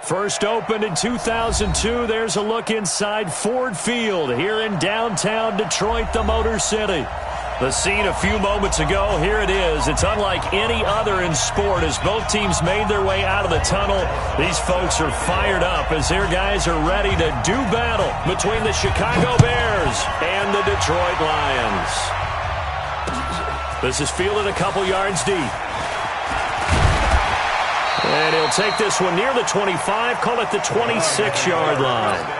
First opened in 2002. There's a look inside Ford Field here in downtown Detroit, the Motor City. The scene a few moments ago, here it is. It's unlike any other in sport as both teams made their way out of the tunnel. These folks are fired up as their guys are ready to do battle between the Chicago Bears and the Detroit Lions. This is fielded a couple yards deep. And he'll take this one near the 25, call it the 26-yard line.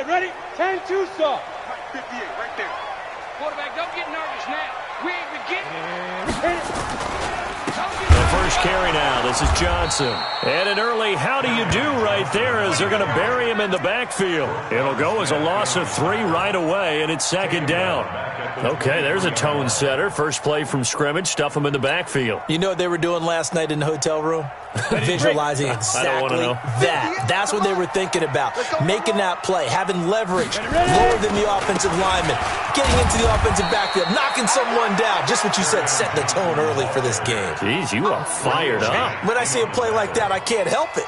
Ready? 10-2 stop. 58, right there. Quarterback, don't get nervous now. We ain't beginning. The first carry now. This is Johnson. And an early how do you do right there as they're going to bury him in the backfield. It'll go as a loss of 3 right away, and it's second down. Okay, there's a tone setter. First play from scrimmage. Stuff him in the backfield. You know what they were doing last night in the hotel room? Visualizing exactly that. That's what they were thinking about. Making that play, having leverage, lower than the offensive lineman, getting into the offensive backfield, knocking someone down. Just what you said, set the tone early for this game. Jeez, you are fired up. When I see a play like that, I can't help it.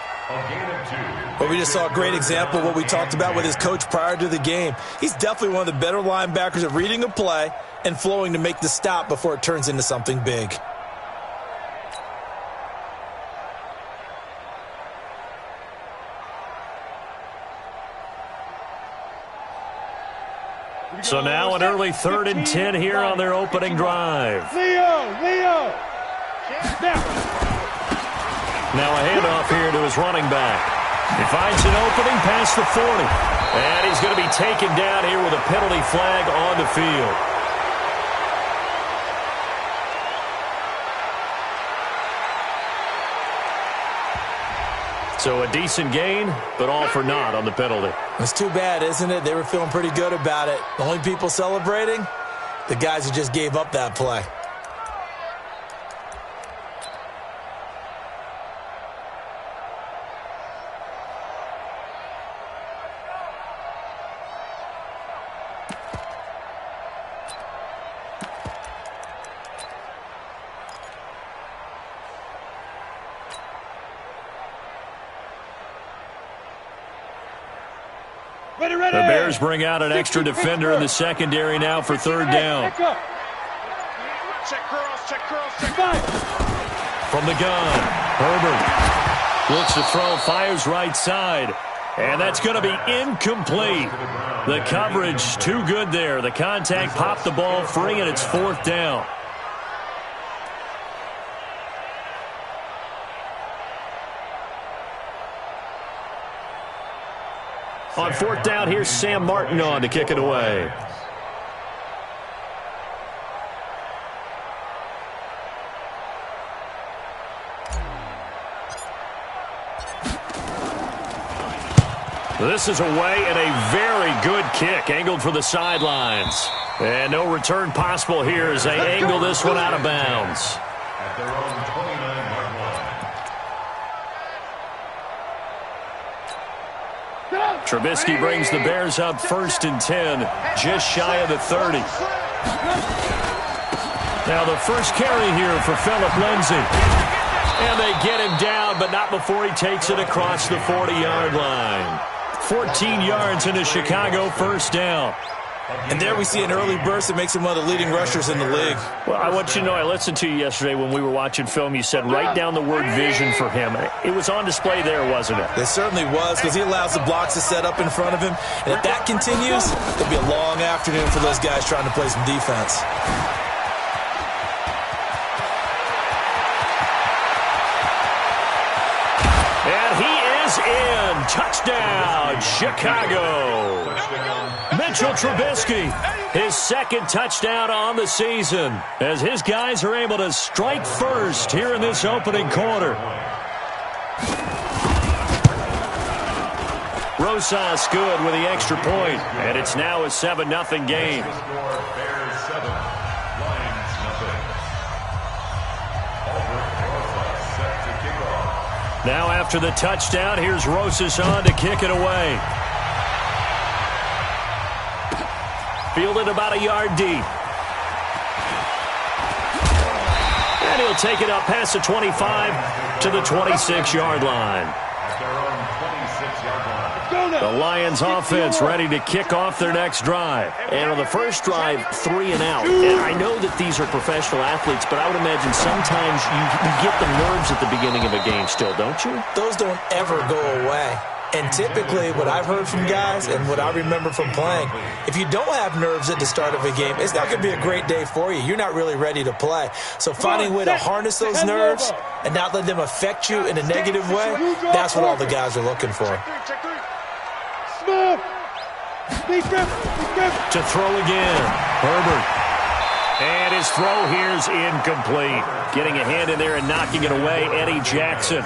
But we just saw a great example of what we talked about with his coach prior to the game. He's definitely one of the better linebackers at reading a play and flowing to make the stop before it turns into something big. So now an early 3rd and 10 here on their opening drive. Leo. Now a handoff here to his running back. He finds an opening past the 40. And he's going to be taken down here with a penalty flag on the field. So a decent gain, but all for naught on the penalty. It's too bad, isn't it? They were feeling pretty good about it. The only people celebrating, the guys who just gave up that play. The Bears bring out an extra defender in the secondary now for 3rd down. Check curls, check five. From the gun, Herbert looks to throw, fires right side. And that's going to be incomplete. The coverage too good there. The contact popped the ball free, and it's 4th down. On 4th down, here's Sam Martin on to kick it away. This is away and a very good kick, angled for the sidelines. And no return possible here as they angle this one out of bounds. At their own 29-yard line. Trubisky brings the Bears up 1st and 10, just shy of the 30. Now the first carry here for Phillip Lindsay. And they get him down, but not before he takes it across the 40-yard line. 14 yards into Chicago, 1st down. And there we see an early burst that makes him one of the leading rushers in the league. Well, I want you to know, I listened to you yesterday when we were watching film. You said write down the word vision for him. It was on display there, wasn't it? It certainly was, because he allows the blocks to set up in front of him. And if that continues, it'll be a long afternoon for those guys trying to play some defense. And he is in. Touchdown, Chicago. Mitchell Trubisky, his 2nd touchdown on the season, as his guys are able to strike first here in this opening quarter. Rosas good with the extra point, and it's now a 7-0 game. Bears 7, Lions nothing. Rosas set to kick off. Now after the touchdown, here's Rosas on to kick it away. Fielded about a yard deep. And he'll take it up past the 25 to the 26-yard line. At their own 26-yard line. The Lions offense ready to kick off their next drive. And on the first drive, 3 and out. And I know that these are professional athletes, but I would imagine sometimes you get the nerves at the beginning of a game still, don't you? Those don't ever go away. And typically, what I've heard from guys and what I remember from playing, if you don't have nerves at the start of a game, it's not going to be a great day for you. You're not really ready to play. So finding a way to harness those nerves and not let them affect you in a negative way, that's what all the guys are looking for. Smith. Be careful. To throw again. Herbert. And his throw here's incomplete. Getting a hand in there and knocking it away, Eddie Jackson.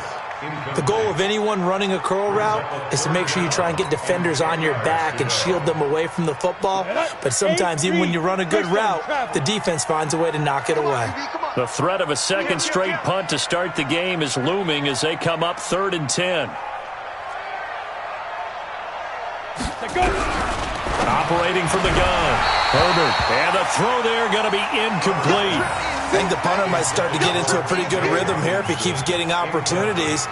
The goal of anyone running a curl route is to make sure you try and get defenders on your back and shield them away from the football. But sometimes, even when you run a good route, the defense finds a way to knock it away. The threat of a second straight punt to start the game is looming as they come up 3rd and 10. Operating from the gun. Herbert. And the throw there going to be incomplete. I think the punter might start to get into a pretty good rhythm here if he keeps getting opportunities.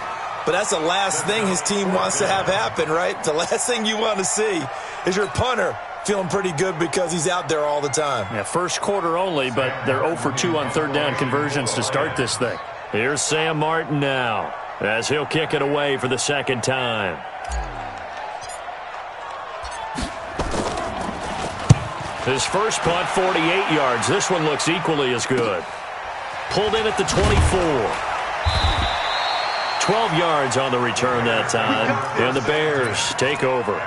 But that's the last thing his team wants to have happen, right? The last thing you want to see is your punter feeling pretty good because he's out there all the time. Yeah, first quarter only, but they're 0 for 2 on third down conversions to start this thing. Here's Sam Martin now as he'll kick it away for the second time. His first punt, 48 yards. This one looks equally as good. Pulled in at the 24. 12 yards on the return that time. And the Bears take over.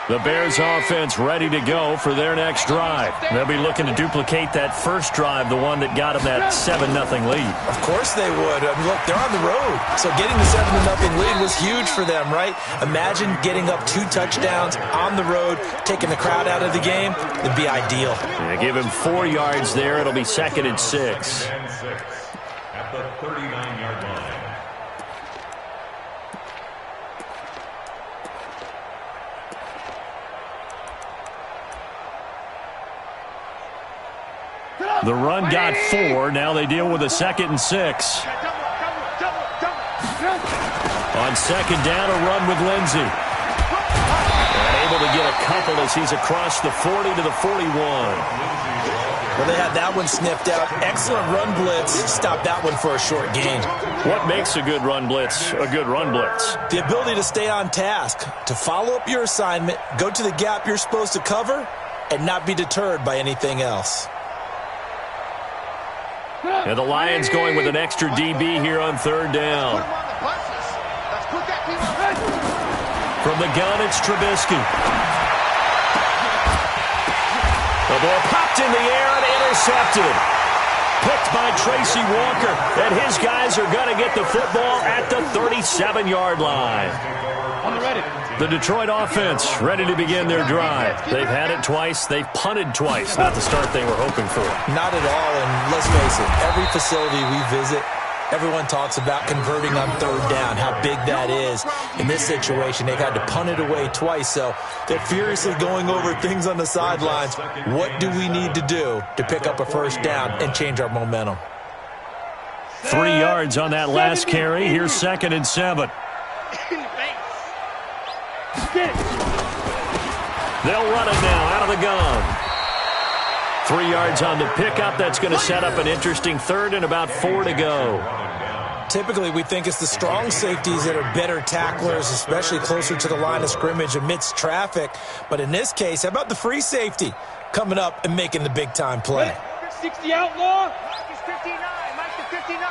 The Bears offense ready to go for their next drive. They'll be looking to duplicate that first drive, the one that got them that 7-0 lead. Of course they would. I mean, look, they're on the road. So getting the 7-0 lead was huge for them, right? Imagine getting up 2 touchdowns on the road, taking the crowd out of the game. It'd be ideal. Yeah, give him 4 yards there. It'll be 2nd and 6. At the 39-yard line. The run got 4. Now they deal with a 2nd and 6. On second down, a run with Lindsey. And able to get a couple as he's across the 40 to the 41. Well, they had that one sniffed out. Excellent run blitz. Stopped that one for a short gain. What makes a good run blitz a good run blitz? The ability to stay on task, to follow up your assignment, go to the gap you're supposed to cover, and not be deterred by anything else. And the Lions going with an extra DB here on third down. From the gun, it's Trubisky. The ball popped in the air and intercepted. Picked by Tracy Walker. And his guys are going to get the football at the 37-yard line. The Detroit offense ready to begin their drive. They've had it twice. They've punted twice. Not the start they were hoping for. Not at all, and let's face it, every facility we visit, everyone talks about converting on third down, how big that is. In this situation, they've had to punt it away twice, so they're furiously going over things on the sidelines. What do we need to do to pick up a first down and change our momentum? 3 yards on that last carry. Here's 2nd and 7. They'll run it now out of the gun. 3 yards on the pickup. That's going to set up an interesting third and about 4 to go. Typically, we think it's the strong safeties that are better tacklers, especially closer to the line of scrimmage amidst traffic. But in this case, how about the free safety coming up and making the big-time play? 60 outlaw. Mike is 59. Mike is 59.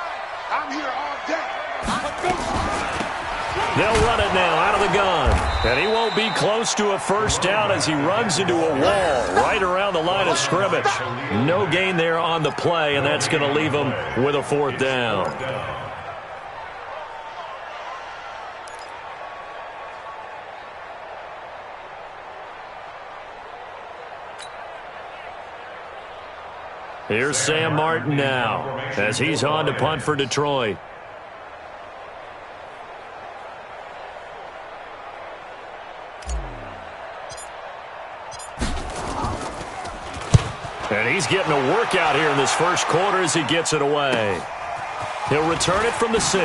I'm here all day. They'll run it now out of the gun. And he won't be close to a first down as he runs into a wall right around the line of scrimmage. No gain there on the play, and that's going to leave him with a 4th down. Here's Sam Martin now as he's on to punt for Detroit. And he's getting a workout here in this first quarter as he gets it away. He'll return it from the 6.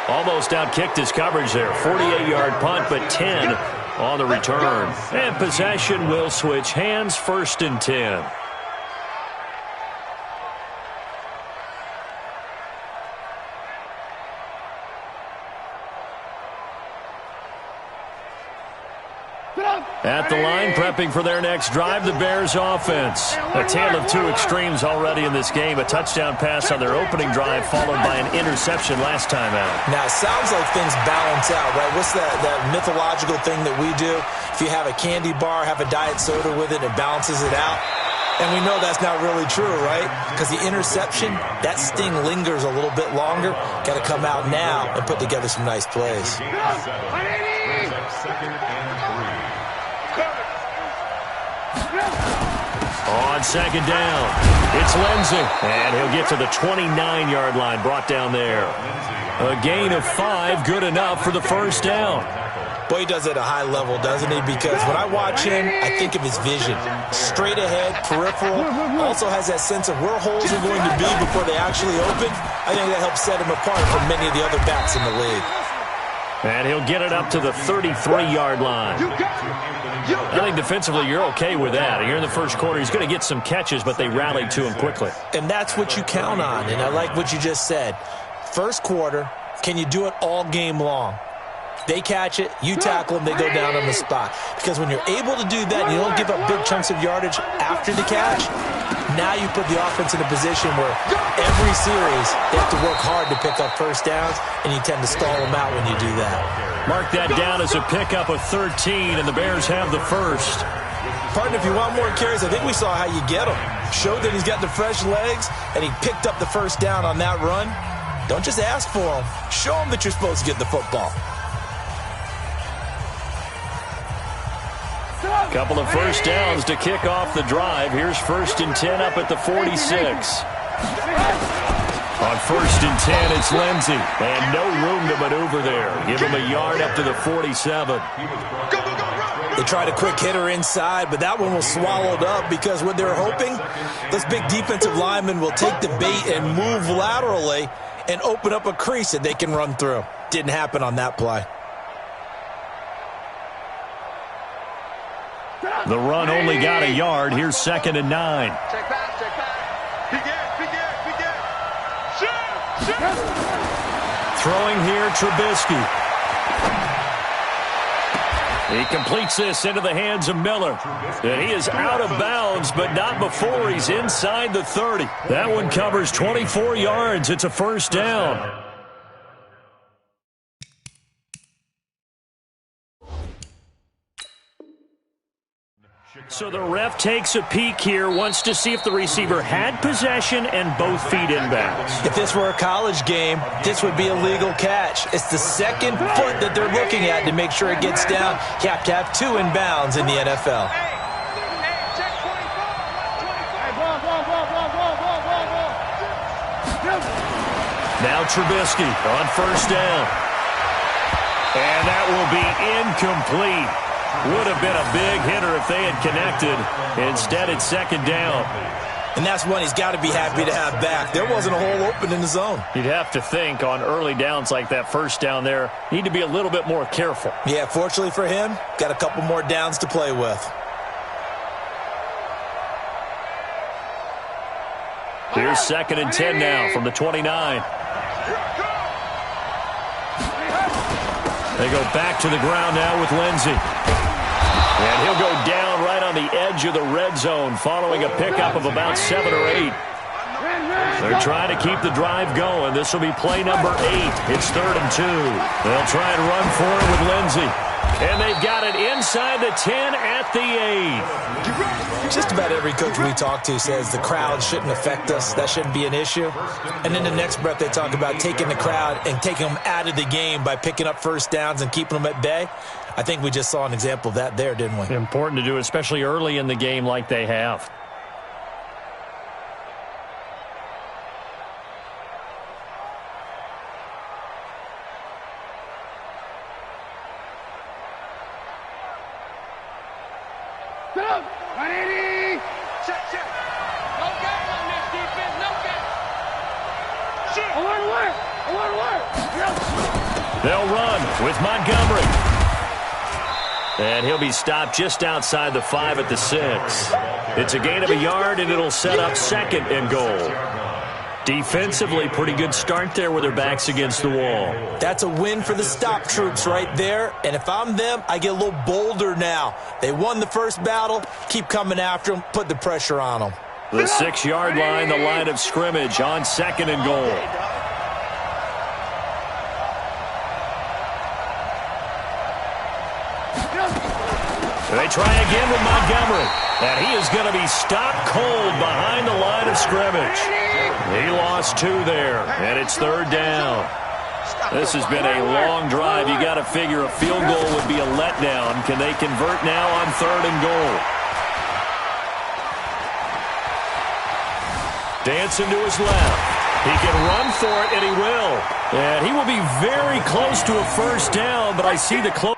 Almost outkicked his coverage there. 48-yard punt, but 10 on the return. And possession will switch hands, 1st and 10. At the line, prepping for their next drive, the Bears offense. A tale of 2 extremes already in this game. A touchdown pass on their opening drive, followed by an interception last time out. Now, it sounds like things balance out, right? What's that mythological thing that we do? If you have a candy bar, have a diet soda with it, it balances it out. And we know that's not really true, right? Because the interception, that sting lingers a little bit longer. Got to come out now and put together some nice plays. On 2nd down, it's Lindsey. And he'll get to the 29-yard line, brought down there. A gain of 5, good enough for the 1st down. Boy, he does it at a high level, doesn't he? Because when I watch him, I think of his vision. Straight ahead, peripheral. Also has that sense of where holes are going to be before they actually open. I think that helps set him apart from many of the other backs in the league. And he'll get it up to the 33-yard line. I think defensively you're okay with that. You're in the first quarter. He's going to get some catches, but they rallied to him quickly. And that's what you count on. And I like what you just said. First quarter, can you do it all game long? They catch it, you tackle them, they go down on the spot. Because when you're able to do that and you don't give up big chunks of yardage after the catch, now you put the offense in a position where every series they have to work hard to pick up 1st downs, and you tend to stall them out when you do that. Mark that down as a pickup of 13, and the Bears have the 1st. Partner, if you want more carries, I think we saw how you get him. Showed that he's got the fresh legs, and he picked up the 1st down on that run. Don't just ask for him. Show him that you're supposed to get the football. Couple of 1st downs to kick off the drive. Here's 1st and 10 up at the 46. On 1st and 10, it's Lindsey. And no room to maneuver there. Give him a yard up to the 47. They tried a quick hitter inside, but that one was swallowed up because what they're hoping, this big defensive lineman will take the bait and move laterally and open up a crease that they can run through. Didn't happen on that play. The run only got a yard. Here's 2nd and 9. Check back, check back. Begin. Shoot. Throwing here, Trubisky. He completes this into the hands of Miller. And he is out of bounds, but not before he's inside the 30. That one covers 24 yards. It's a 1st down. So the ref takes a peek here, wants to see if the receiver had possession and both feet inbounds. If this were a college game, this would be a legal catch. It's the 2nd foot that they're looking at to make sure it gets down. You have to have 2 inbounds in the NFL. Now Trubisky on 1st down. And that will be incomplete. Would have been a big hitter if they had connected. Instead, it's 2nd down. And that's one he's got to be happy to have back. There wasn't a hole open in the zone. You'd have to think on early downs like that 1st down there, need to be a little bit more careful. Yeah, fortunately for him, got a couple more downs to play with. Here's 2nd and 10 now from the 29. They go back to the ground now with Lindsey. And he'll go down right on the edge of the red zone following a pickup of about 7 or 8. They're trying to keep the drive going. This will be play number 8. It's 3rd and 2. They'll try and run for it with Lindsey. And they've got it inside the 10 at the 8. Just about every coach we talk to says the crowd shouldn't affect us. That shouldn't be an issue. And then the next breath they talk about taking the crowd and taking them out of the game by picking up first downs and keeping them at bay. I think we just saw an example of that there, didn't we? Important to do, especially early in the game like they have. They'll run with Montgomery. And he'll be stopped just outside the 5 at the 6. It's a gain of a yard, and it'll set up 2nd and goal. Defensively, pretty good start there with their backs against the wall. That's a win for the stop troops right there. And if I'm them, I get a little bolder now. They won the first battle. Keep coming after them. Put the pressure on them. The 6-yard line, the line of scrimmage on 2nd and goal. They try again with Montgomery. And he is going to be stopped cold behind the line of scrimmage. He lost 2 there, and it's 3rd down. This has been a long drive. You got to figure a field goal would be a letdown. Can they convert now on 3rd and goal? Dancing to his left. He can run for it, and he will. And he will be very close to a first down, but I see the close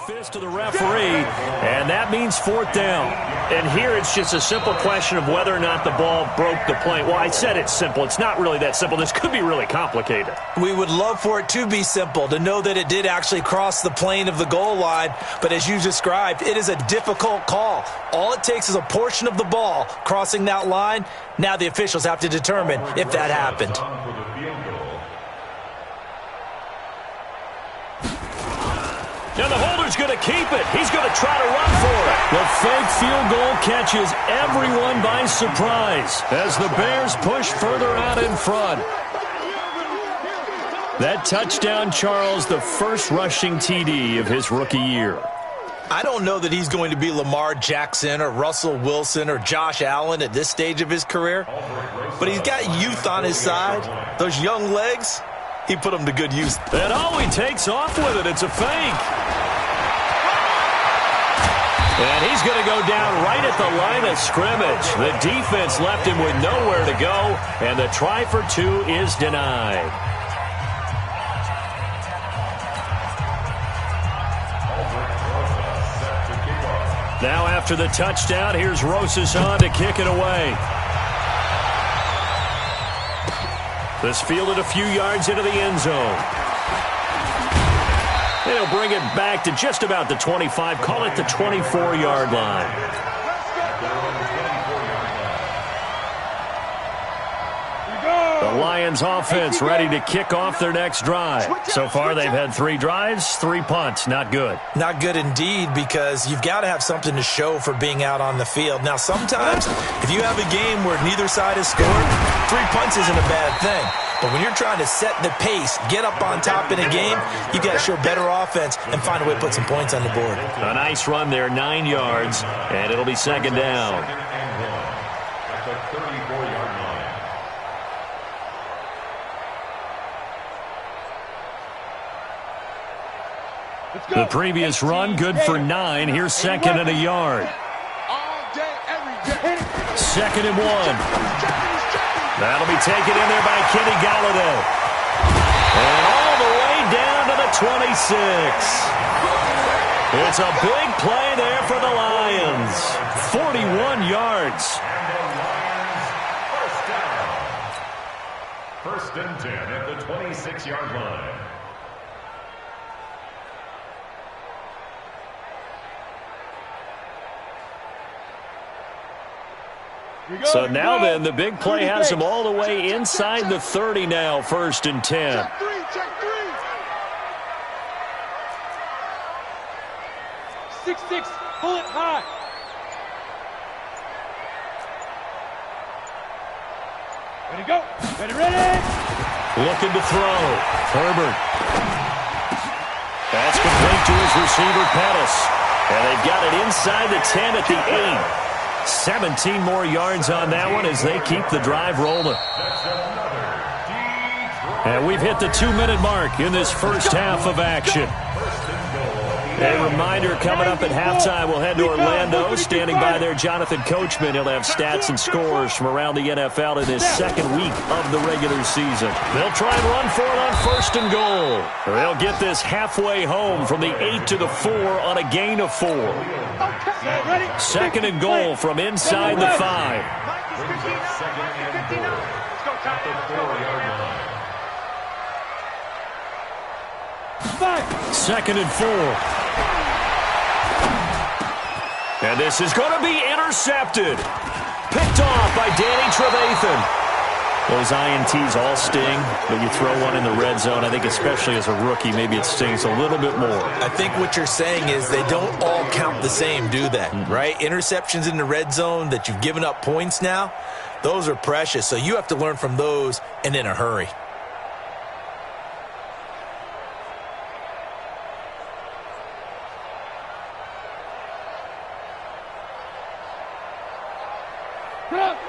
fist to the referee, and that means 4th down. And here it's just a simple question of whether or not the ball broke the plane. Well, I said it's simple. It's not really that simple. This could be really complicated. We would love for it to be simple, to know that it did actually cross the plane of the goal line. But as you described, it is a difficult call. All it takes is a portion of the ball crossing that line. Now the officials have to determine if that happened. Now the holder's going to keep it. He's going to try to run for it. The fake field goal catches everyone by surprise as the Bears push further out in front. That touchdown, Charles, the first rushing TD of his rookie year. I don't know that he's going to be Lamar Jackson or Russell Wilson or Josh Allen at this stage of his career, but he's got youth on his side. Those young legs, he put them to good use. And oh, he takes off with it. It's a fake. And he's going to go down right at the line of scrimmage. The defense left him with nowhere to go, and the try for 2 is denied. Now after the touchdown, here's Rosas on to kick it away. This fielded a few yards into the end zone. They'll bring it back to just about the 25. Call it the 24-yard line. The Lions offense ready to kick off their next drive. So far, they've had 3 drives, 3 punts. Not good. Not good indeed, because you've got to have something to show for being out on the field. Now, sometimes, if you have a game where neither side has scored, 3 punts isn't a bad thing. But when you're trying to set the pace, get up on top in a game, you've got to show better offense and find a way to put some points on the board. A nice run there, 9 yards, and it'll be 2nd down. At the 34-yard line. The previous run, good for 9. Here's 2nd and a yard. 2nd and 1. That'll be taken in there by Kenny Golladay. And all the way down to the 26. It's a big play there for the Lions. 41 yards. First and 10 at the 26-yard line. So now then, the big play has them all the way inside the 30 now, 1st and 10. Check 3. 6-6, pull it high. Ready, go. Ready. Looking to throw. Herbert. That's complete to his receiver, Pettis. And they've got it inside the 10 at the 8. 17 more yards on that one as they keep the drive rolling. And we've hit the 2-minute mark in this first half of action. A reminder, coming up at halftime, we'll head to Orlando. Standing by there, Jonathan Coachman. He'll have stats and scores from around the NFL in his second week of the regular season. They'll try and run for it on 1st and goal. They'll get this halfway home from the 8 to the 4 on a gain of 4. 2nd and goal from inside the 5. 2nd and 4. And this is going to be intercepted. Picked off by Danny Trevathan. Those INTs all sting, but you throw one in the red zone, I think especially as a rookie, maybe it stings a little bit more. I think what you're saying is they don't all count the same, do they? Right? Interceptions in the red zone that you've given up points now, those are precious. So you have to learn from those and in a hurry.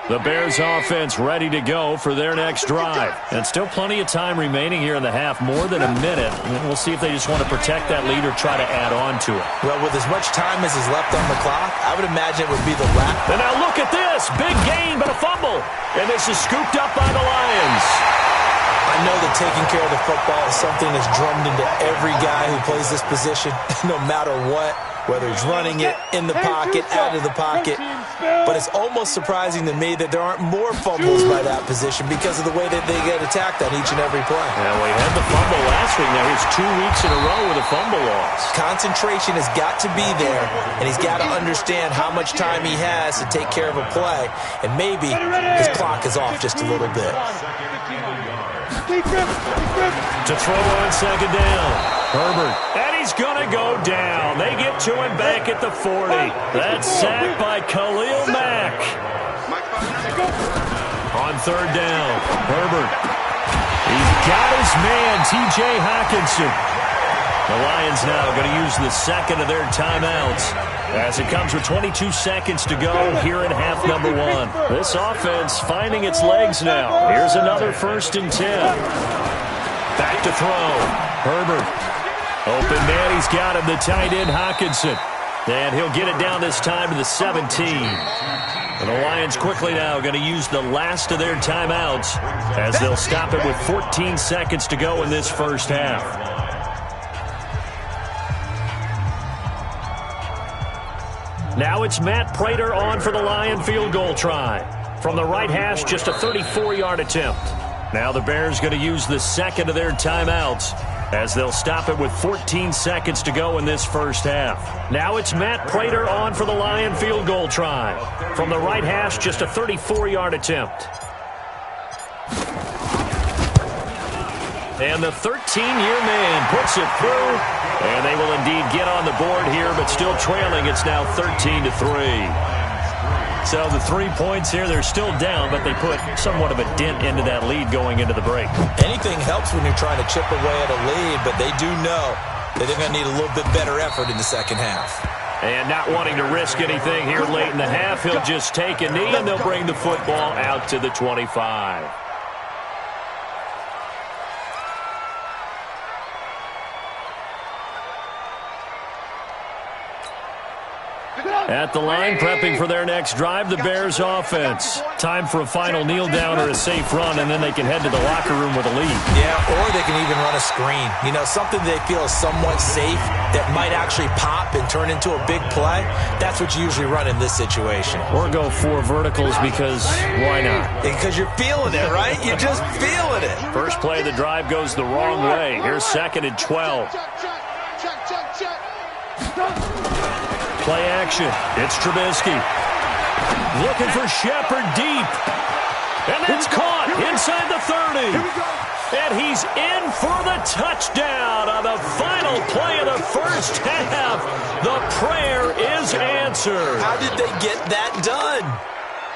The Bears offense ready to go for their next drive. And still plenty of time remaining here in the half, more than a minute. And we'll see if they just want to protect that lead or try to add on to it. Well, with as much time as is left on the clock, I would imagine it would be the last. And now look at this. Big gain, but a fumble. And this is scooped up by the Lions. I know that taking care of the football is something that's drummed into every guy who plays this position, no matter what, whether he's running it, in the pocket, out of the pocket. But it's almost surprising to me that there aren't more fumbles by that position because of the way that they get attacked on each and every play. Yeah, we had the fumble last week. Now here's 2 weeks in a row with a fumble loss. Concentration has got to be there, and he's got to understand how much time he has to take care of a play, and maybe his clock is off just a little bit. To throw on 2nd down. Herbert. And he's going to go down. They get to him back at the 40. That's sacked by Khalil Mack. On 3rd down, Herbert. He's got his man, T.J. Hockenson. The Lions now going to use the 2nd of their timeouts as it comes with 22 seconds to go here in half number 1. This offense finding its legs now. Here's another 1st and 10. Back to throw. Herbert. Open man, he's got him, the tight end, Hockenson. And he'll get it down this time to the 17. And the Lions quickly now going to use the last of their timeouts as they'll stop it with 14 seconds to go in this first half. Now it's Matt Prater on for the Lion field goal try. From the right hash, just a 34-yard attempt. Now the Bears going to use the 2nd of their timeouts as they'll stop it with 14 seconds to go in this first half. Now it's Matt Prater on for the Lion field goal try. From the right hash, just a 34-yard attempt. And the 13-year man puts it through. And they will indeed get on the board here, but still trailing. It's now 13-3. So the 3 points here, they're still down, but they put somewhat of a dent into that lead going into the break. Anything helps when you're trying to chip away at a lead, but they do know that they're going to need a little bit better effort in the second half. And not wanting to risk anything here late in the half, he'll just take a knee, and they'll bring the football out to the 25. At the line, prepping for their next drive, the Bears offense. Time for a final kneel down or a safe run, and then they can head to the locker room with a lead. Yeah, or they can even run a screen. You know, something they feel is somewhat safe that might actually pop and turn into a big play. That's what you usually run in this situation. Or go 4 verticals because why not? Because you're feeling it, right? You're just feeling it. First play of the drive goes the wrong way. Here's 2nd and 12. Play action. It's Trubisky. Looking for Shepard deep. And that's caught inside the 30. And he's in for the touchdown on the final play of the first half. The prayer is answered. How did they get that done?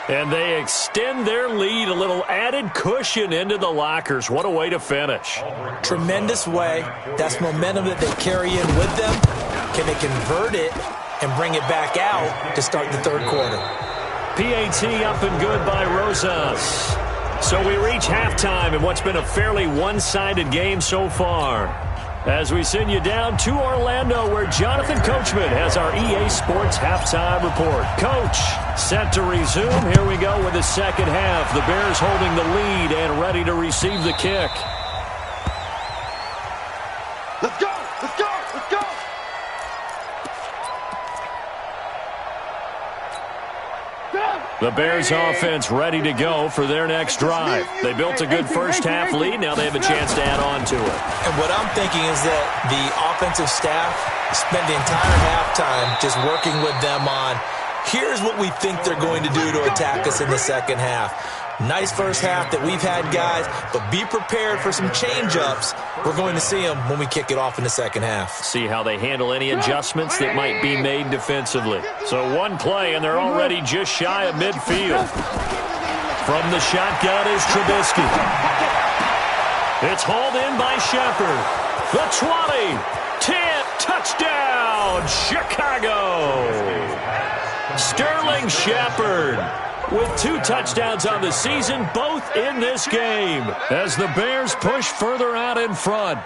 And they extend their lead, a little added cushion into the lockers. What a way to finish. Tremendous way. That's momentum that they carry in with them. Can they convert it and bring it back out to start the third quarter? PAT up and good by Rosas. So we reach halftime in what's been a fairly one-sided game so far. As we send you down to Orlando, where Jonathan Coachman has our EA Sports halftime report. Coach, set to resume. Here we go with the second half. The Bears holding the lead and ready to receive the kick. Let's go! Let's go! Let's go! The Bears offense ready to go for their next drive. They built a good first half lead. Now they have a chance to add on to it. And what I'm thinking is that the offensive staff spent the entire halftime just working with them on, here's what we think they're going to do to attack us in the second half. Nice first half that we've had, guys, but be prepared for some change-ups. We're going to see them when we kick it off in the second half. See how they handle any adjustments that might be made defensively. So one play, and they're already just shy of midfield. From the shotgun is Trubisky. It's hauled in by Shepard. The 20, 10, touchdown, Chicago. Sterling Shepard with 2 touchdowns on the season, both in this game, as the Bears push further out in front.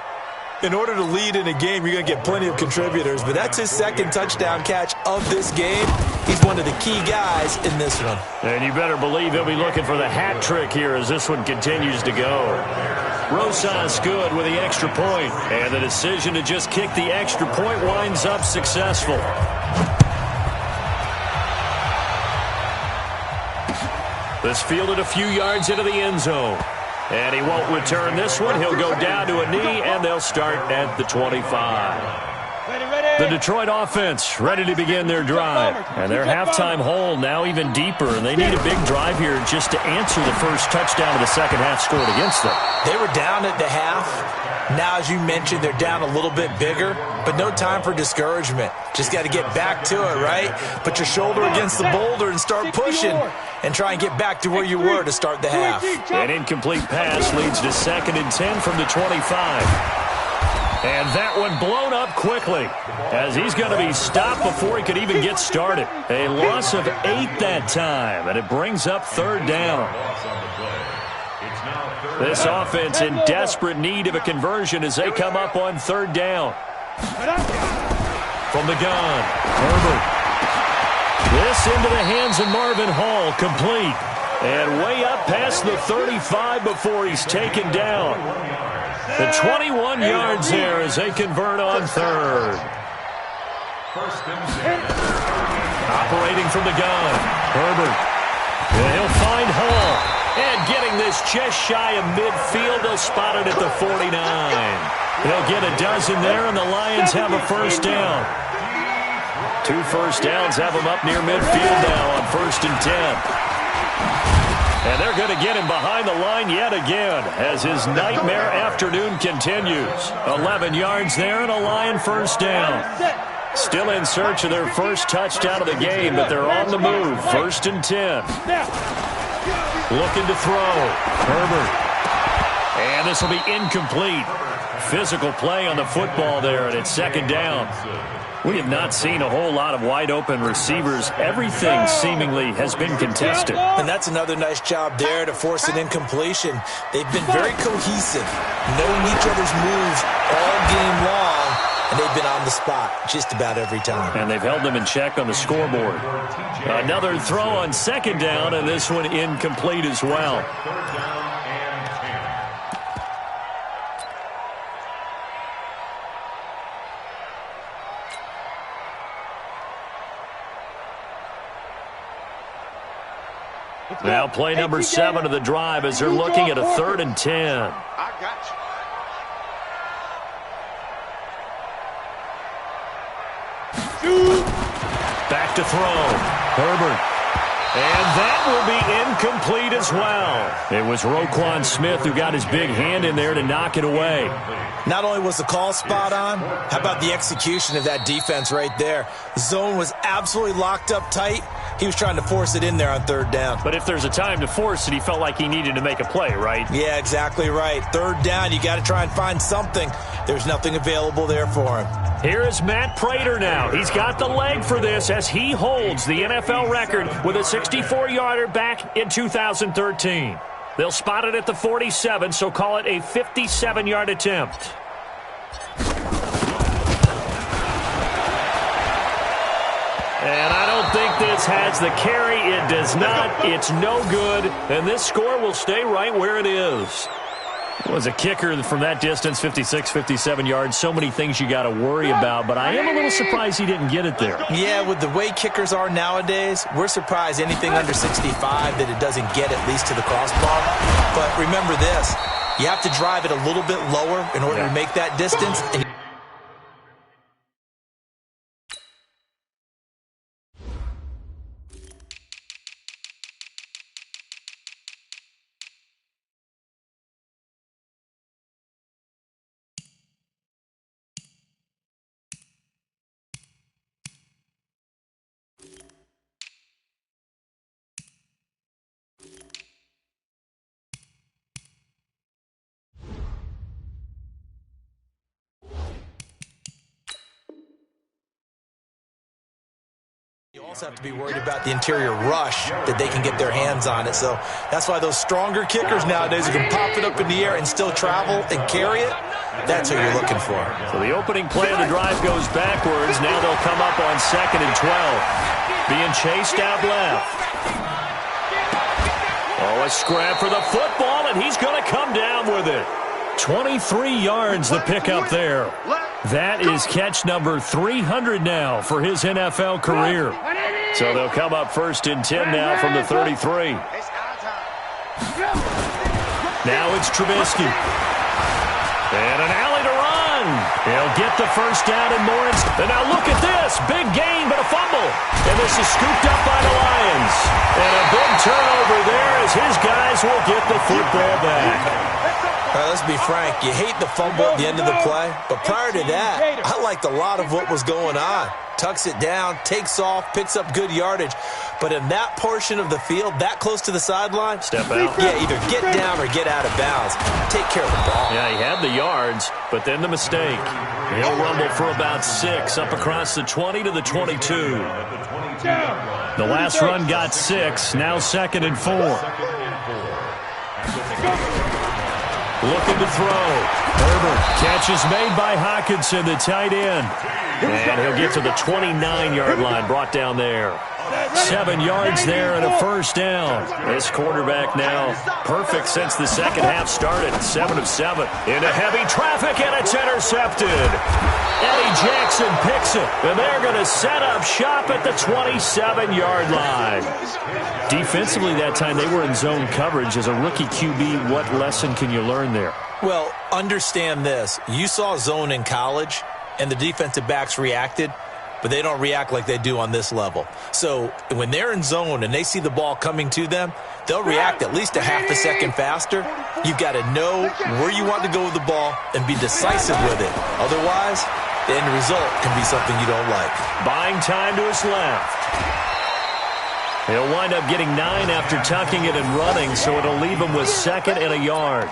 In order to lead in a game, you're going to get plenty of contributors, but that's his second touchdown catch of this game. He's one of the key guys in this one. And you better believe he'll be looking for the hat trick here as this one continues to go. Rosas good with the extra point, and the decision to just kick the extra point winds up successful. This fielded a few yards into the end zone. And he won't return this one. He'll go down to a knee, and they'll start at the 25. The Detroit offense ready to begin their drive. And their halftime hole now even deeper, and they need a big drive here just to answer the first touchdown of the second half scored against them. They were down at the half. Now, as you mentioned, they're down a little bit bigger, but no time for discouragement. Just got to get back to it, right? Put your shoulder against the boulder and start pushing and try and get back to where you were to start the half. An incomplete pass leads to 2nd and 10 from the 25. And that one blown up quickly as he's going to be stopped before he could even get started. A loss of 8 that time, and it brings up 3rd down. This offense in desperate need of a conversion as they come up on 3rd down. From the gun, Herbert. This into the hands of Marvin Hall, complete. And way up past the 35 before he's taken down. The 21 yards there as they convert on 3rd. Operating from the gun, Herbert. And he'll find Hall. And getting this just shy of midfield, they'll spot it at the 49. They'll get a dozen there, and the Lions have a 1st down. 2 first downs have them up near midfield now on 1st and 10. And they're going to get him behind the line yet again as his nightmare afternoon continues. 11 yards there and a Lion 1st down. Still in search of their first touchdown of the game, but they're on the move. 1st and 10. Looking to throw. Herbert. And this will be incomplete. Physical play on the football there, and it's 2nd down. We have not seen a whole lot of wide-open receivers. Everything seemingly has been contested. And that's another nice job there to force an incompletion. They've been very cohesive, knowing each other's moves all game long, and they've been on the spot just about every time. And they've held them in check on the scoreboard. Another throw on 2nd down, and this one incomplete as well. Now play number 7 of the drive as they're looking at a 3rd and 10. I got you. Back to throw. Herbert. And that will be incomplete as well. It was Roquan Smith who got his big hand in there to knock it away. Not only was the call spot on, how about the execution of that defense right there? The zone was absolutely locked up tight. He was trying to force it in there on third down. But if there's a time to force it, he felt like he needed to make a play, right? Yeah, exactly right. Third down, you got to try and find something. There's nothing available there for him. Here is Matt Prater now. He's got the leg for this as he holds the NFL record with a 64-yarder back in 2013. They'll spot it at the 47, so call it a 57-yard attempt. And I don't think this has the carry. It does not. It's no good. And this score will stay right where it is. It was a kicker from that distance, 56, 57 yards. So many things you got to worry about, but I am a little surprised he didn't get it there. Yeah, with the way kickers are nowadays, we're surprised anything under 65 that it doesn't get at least to the crossbar. But remember this, you have to drive it a little bit lower in order to make that distance. And you also have to be worried about the interior rush that they can get their hands on it. So that's why those stronger kickers nowadays who can pop it up in the air and still travel and carry it, that's what you're looking for. So the opening play of the drive goes backwards. Now they'll come up on 2nd and 12. Being chased out left. Oh, a scrap for the football, and he's going to come down with it. 23 yards the pickup there. That is catch number 300 now for his NFL career. So they'll come up 1st and 10 now from the 33. Now it's Trubisky. And an alley to run. He'll get the first down and more. And now look at this. Big gain, but a fumble. And this is scooped up by the Lions. And a big turnover there as his guys will get the football back. All right, let's be frank. You hate the fumble at the end of the play, but prior to that, I liked a lot of what was going on. Tucks it down, takes off, picks up good yardage. But in that portion of the field, that close to the sideline, step out. Yeah, either get down or get out of bounds. Take care of the ball. Yeah, he had the yards, but then the mistake. He'll rumble for about 6 up across the 20 to the 22. The last run got 6, now 2nd and 4. Looking to throw. Herbert. Catch is made by Hockenson, the tight end. And he'll get to the 29-yard line, brought down there. 7 yards there and a first down. This quarterback now perfect since the second half started. 7 of 7. Into heavy traffic, and it's intercepted. Eddie Jackson picks it, and they're going to set up shop at the 27-yard line. Defensively that time, they were in zone coverage. As a rookie QB, what lesson can you learn there? Well, understand this. You saw zone in college, and the defensive backs reacted, but they don't react like they do on this level. So when they're in zone and they see the ball coming to them, they'll react at least a half a second faster. You've got to know where you want to go with the ball and be decisive with it. Otherwise, the end result can be something you don't like. Buying time to his left. He'll wind up getting 9 after tucking it and running, so it'll leave him with 2nd and a yard.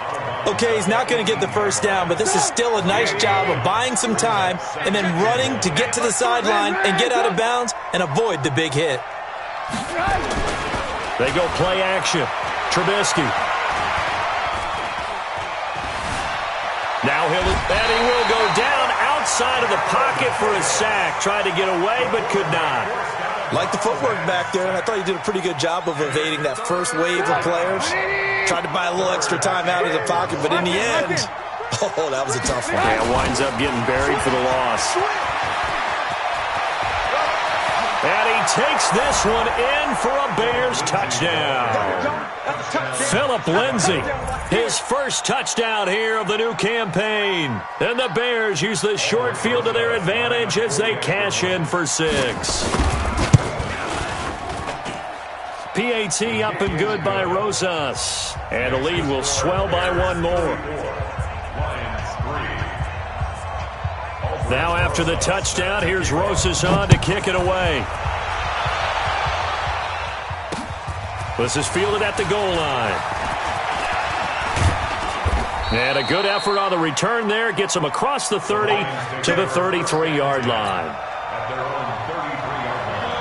Okay, he's not going to get the first down, but this is still a nice job of buying some time and then running to get to the sideline and get out of bounds and avoid the big hit. They go play action. Trubisky. Now he will go down outside of the pocket for a sack. Tried to get away, but could not. Like the footwork back there. I thought he did a pretty good job of evading that first wave of players. Tried to buy a little extra time out of the pocket, but in the end, oh, that was a tough one. Yeah, winds up getting buried for the loss. And he takes this one in for a Bears touchdown. Phillip Lindsay, his first touchdown here of the new campaign. And the Bears use the short field to their advantage as they cash in for 6. PAT up and good by Rosas. And the lead will swell by one more. Now after the touchdown, here's Rosas on to kick it away. This is fielded at the goal line. And a good effort on the return there. Gets him across the 30 to the 33-yard line.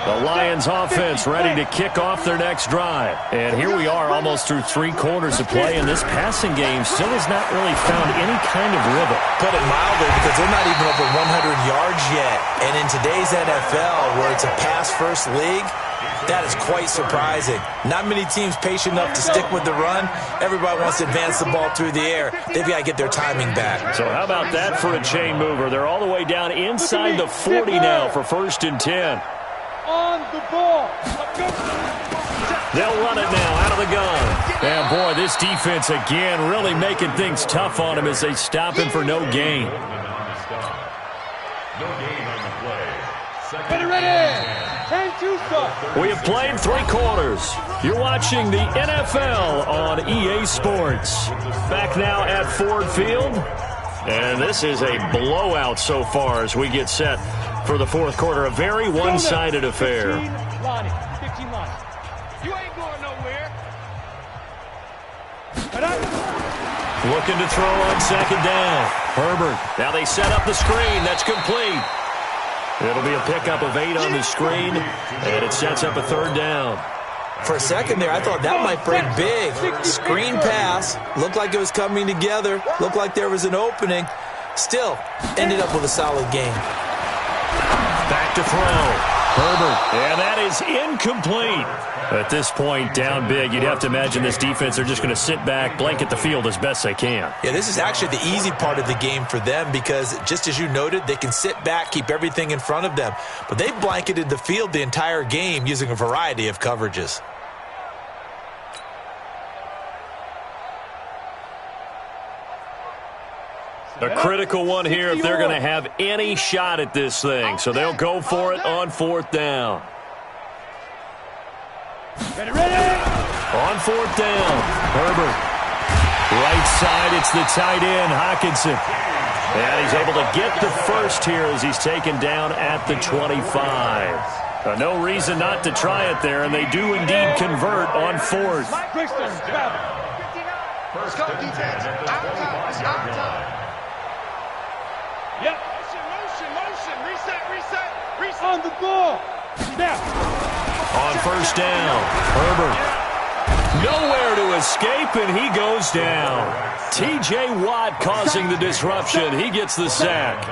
The Lions offense ready to kick off their next drive. And here we are almost through 3 quarters of play, and this passing game still has not really found any kind of rhythm. Put it mildly, because they're not even over 100 yards yet. And in today's NFL, where it's a pass-first league, that is quite surprising. Not many teams patient enough to stick with the run. Everybody wants to advance the ball through the air. They've got to get their timing back. So how about that for a chain mover? They're all the way down inside the 40 now for 1st and 10. On the ball. They'll run it now out of the gun. And, boy, this defense again really making things tough on him as they stop him for no gain. No gain on the play. Get it ready. 10-2 start. We have played 3 quarters. You're watching the NFL on EA Sports. Back now at Ford Field. And this is a blowout so far as we get set for the 4th quarter. A very one-sided affair. 15 line. You ain't going nowhere. Looking to throw on 2nd down. Herbert. Now they set up the screen. That's complete. It'll be a pickup of 8 on the screen, and it sets up a 3rd down. For a second there, I thought that might break big. Screen pass. Looked like it was coming together. Looked like there was an opening. Still, ended up with a solid game. Back to throw. Herbert. And that is incomplete. At this point, down big, you'd have to imagine this defense, they're just going to sit back, blanket the field as best they can. Yeah, this is actually the easy part of the game for them because, just as you noted, they can sit back, keep everything in front of them. But they blanketed the field the entire game using a variety of coverages. A critical one here if they're going to have any shot at this thing. So they'll go for it on 4th down. Get it ready. On 4th down, Herbert. Right side, it's the tight end, Hockenson. And he's able to get the first here as he's taken down at the 25. No reason not to try it there, and they do indeed convert on 4th. Brixton, travel. Let's go, defense. Out time. Yep. Motion. Reset. On the ball. Snap. On 1st down, Herbert. Nowhere to escape, and he goes down. T.J. Watt causing the disruption. He gets the sack.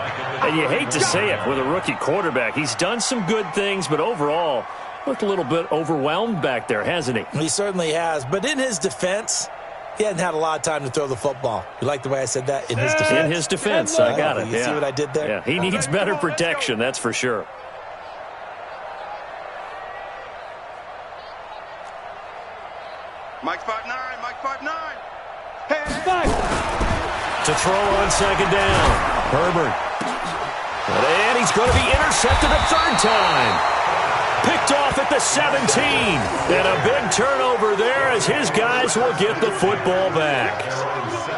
And you hate to say it with a rookie quarterback. He's done some good things, but overall, looked a little bit overwhelmed back there, hasn't he? He certainly has. But in his defense, he hadn't had a lot of time to throw the football. You like the way I said that? In his defense? In his defense, I got it. You see what I did there? Yeah, he needs better protection, that's for sure. Mike 5'9", Mike 5'9". To throw on 2nd down, Herbert. And he's going to be intercepted a 3rd time. Picked off at the 17. And a big turnover there as his guys will get the football back.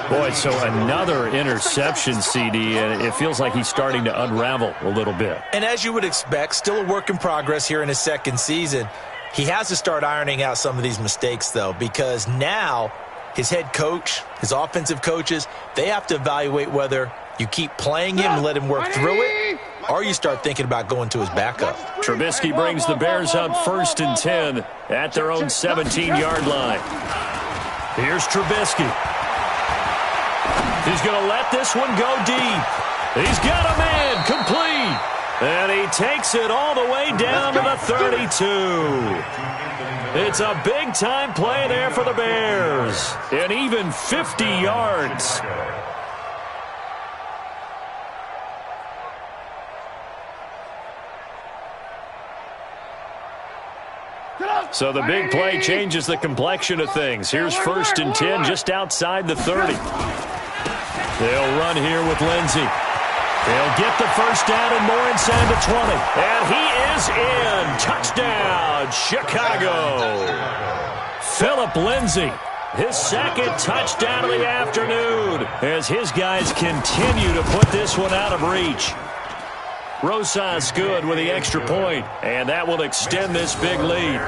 Boy, so another interception, CD, and it feels like he's starting to unravel a little bit. And as you would expect, still a work in progress here in his 2nd season. He has to start ironing out some of these mistakes, though, because now his head coach, his offensive coaches, they have to evaluate whether you keep playing him and let him work through it, or you start thinking about going to his backup. Trubisky brings the Bears up 1st and 10 at their own 17-yard line. Here's Trubisky. He's going to let this one go deep. He's got a man complete. And he takes it all the way down to the 32. It's a big-time play there for the Bears. And even 50 yards. So the big play changes the complexion of things. Here's 1st and 10 just outside the 30. They'll run here with Lindsey. They'll get the first down and more inside the 20. And he is in. Touchdown, Chicago. Philip Lindsay, his second touchdown of the afternoon as his guys continue to put this one out of reach. Rosas good with the extra point, and that will extend this big lead.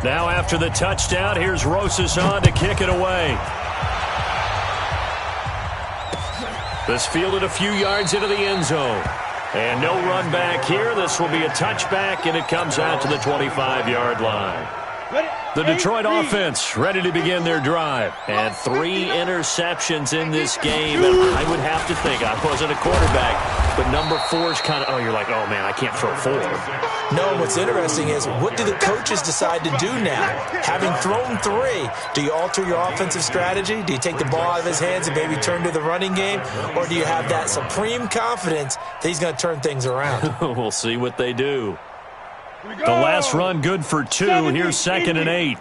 Now after the touchdown, here's Rosas on to kick it away. This fielded a few yards into the end zone. And no run back here. This will be a touchback, and it comes out to the 25-yard line. The Detroit offense ready to begin their drive. And 3 interceptions in this game. And I would have to think, I wasn't a quarterback, but number 4 is kind of, you're like, oh, man, I can't throw 4. No, what's interesting is, what do the coaches decide to do now? Having thrown 3, do you alter your offensive strategy? Do you take the ball out of his hands and maybe turn to the running game? Or do you have that supreme confidence that he's going to turn things around? We'll see what they do. The last run good for 2. Here's 2nd and 8.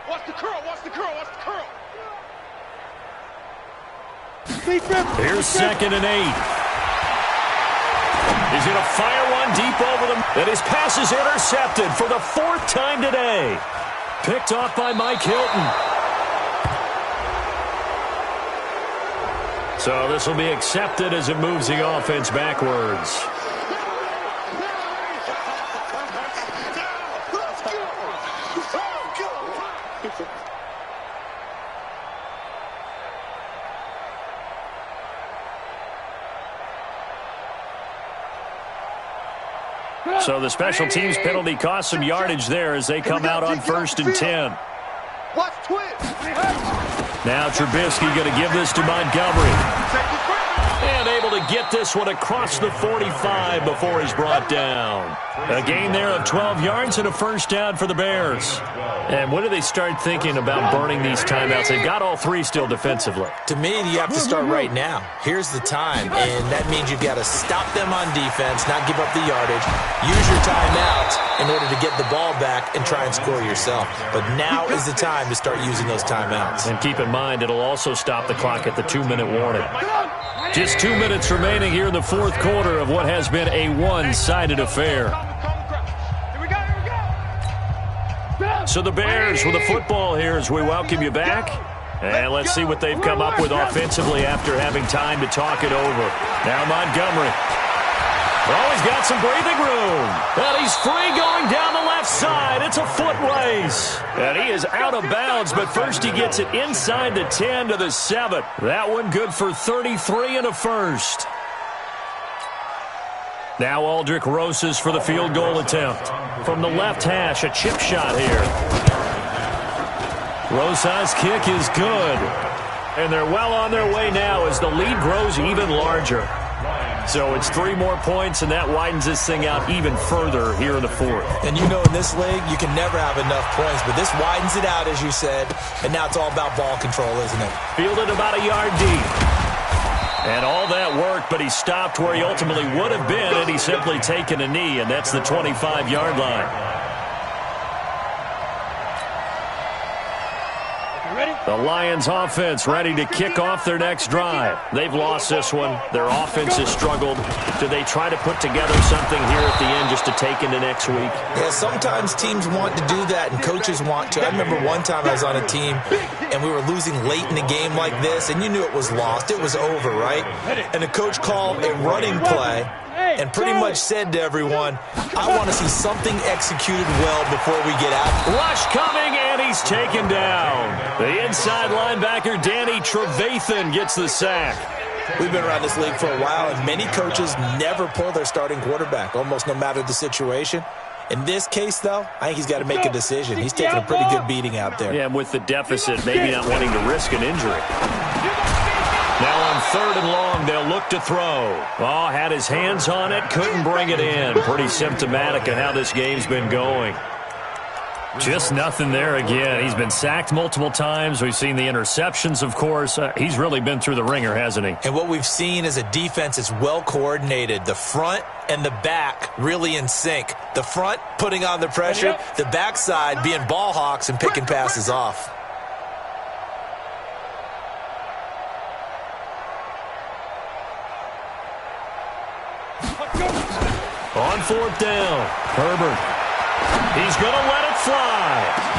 Watch the curl, watch the curl, watch the curl. Here's 2nd and 8. He's going to fire one deep over them. And his pass is intercepted for the 4th time today. Picked off by Mike Hilton. So this will be accepted as it moves the offense backwards. So the special teams penalty cost some yardage there as they come out on 1st and 10. Watch twist. Now Trubisky going to give this to Montgomery. And able to get this one across the 45 before he's brought down. A gain there of 12 yards and a first down for the Bears. And when do they start thinking about burning these timeouts? They've got all 3 still defensively. To me, you have to start right now. Here's the time, and that means you've got to stop them on defense, not give up the yardage, use your timeouts in order to get the ball back and try and score yourself. But now is the time to start using those timeouts. And keep in mind, it'll also stop the clock at the 2-minute warning. Just 2 minutes remaining here in the 4th quarter of what has been a one-sided affair. So the Bears with the football here as we welcome you back. And let's see what they've come up with offensively after having time to talk it over. Now Montgomery. Oh, he's got some breathing room. And he's free going down the left side. It's a foot race. And he is out of bounds, but first he gets it inside the 10 to the 7. That one good for 33 and a first. Now Aldrick Rosas for the field goal attempt. From the left hash, a chip shot here. Rosas' kick is good. And they're well on their way now as the lead grows even larger. So it's 3 more points, and that widens this thing out even further here in the 4th. And you know in this league, you can never have enough points, but this widens it out, as you said, and now it's all about ball control, isn't it? Fielded about a yard deep. And all that worked, but he stopped where he ultimately would have been, and he's simply taken a knee, and that's the 25-yard line. The Lions offense ready to kick off their next drive. They've lost this one. Their offense has struggled. Do they try to put together something here at the end just to take into next week? Yeah, sometimes teams want to do that and coaches want to. I remember one time I was on a team and we were losing late in a game like this, and you knew it was lost. It was over, right? And the coach called a running play and pretty much said to everyone, I want to see something executed well before we get out. Rush coming, and he's taken down. The inside linebacker, Danny Trevathan, gets the sack. We've been around this league for a while, and many coaches never pull their starting quarterback, almost no matter the situation. In this case, though, I think he's got to make a decision. He's taking a pretty good beating out there. Yeah, with the deficit, maybe not wanting to risk an injury. Now on 3rd and long, they'll look to throw. Oh, had his hands on it, couldn't bring it in. Pretty symptomatic of how this game's been going. Just nothing there again. He's been sacked multiple times. We've seen the interceptions, of course. He's really been through the ringer, hasn't he? And what we've seen is a defense that's well coordinated. The front and the back really in sync. The front putting on the pressure, the backside being ball hawks and picking passes off. On fourth down, Herbert. He's going to let it fly.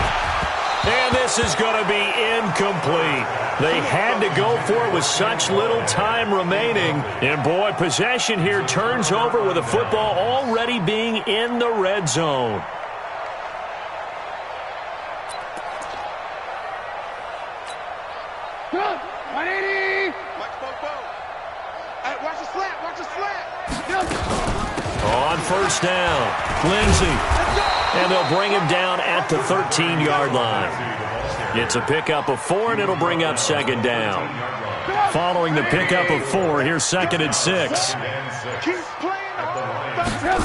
And this is going to be incomplete. They had to go for it with such little time remaining. And, boy, possession here turns over with the football already being in the red zone. Good. 180. Hey, watch the slant. Watch the slant. On first down, Lindsey. And they'll bring him down at the 13-yard line. It's a pickup of 4, and it'll bring up second down. Following the pickup of 4, here's second and 6. Keep playing on.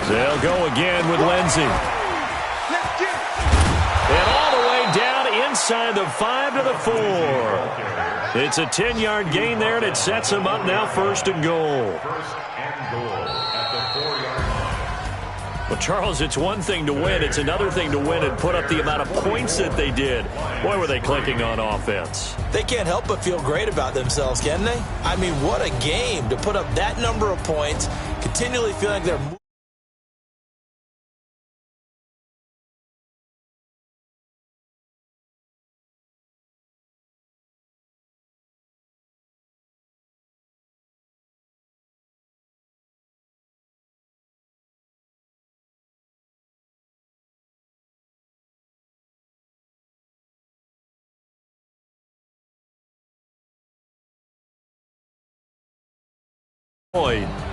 They'll go again with Lindsey. Let's get it. And all the way down inside the 5 to the 4. It's a 10-yard gain there, and it sets them up now first and goal. First and goal at the 4-yard line. Well, Charles, it's one thing to win. It's another thing to win and put up the amount of points that they did. Boy, were they clicking on offense. They can't help but feel great about themselves, can they? I mean, what a game to put up that number of points, continually feeling like they're moving.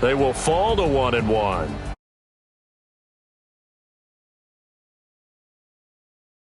They will fall to 1-1.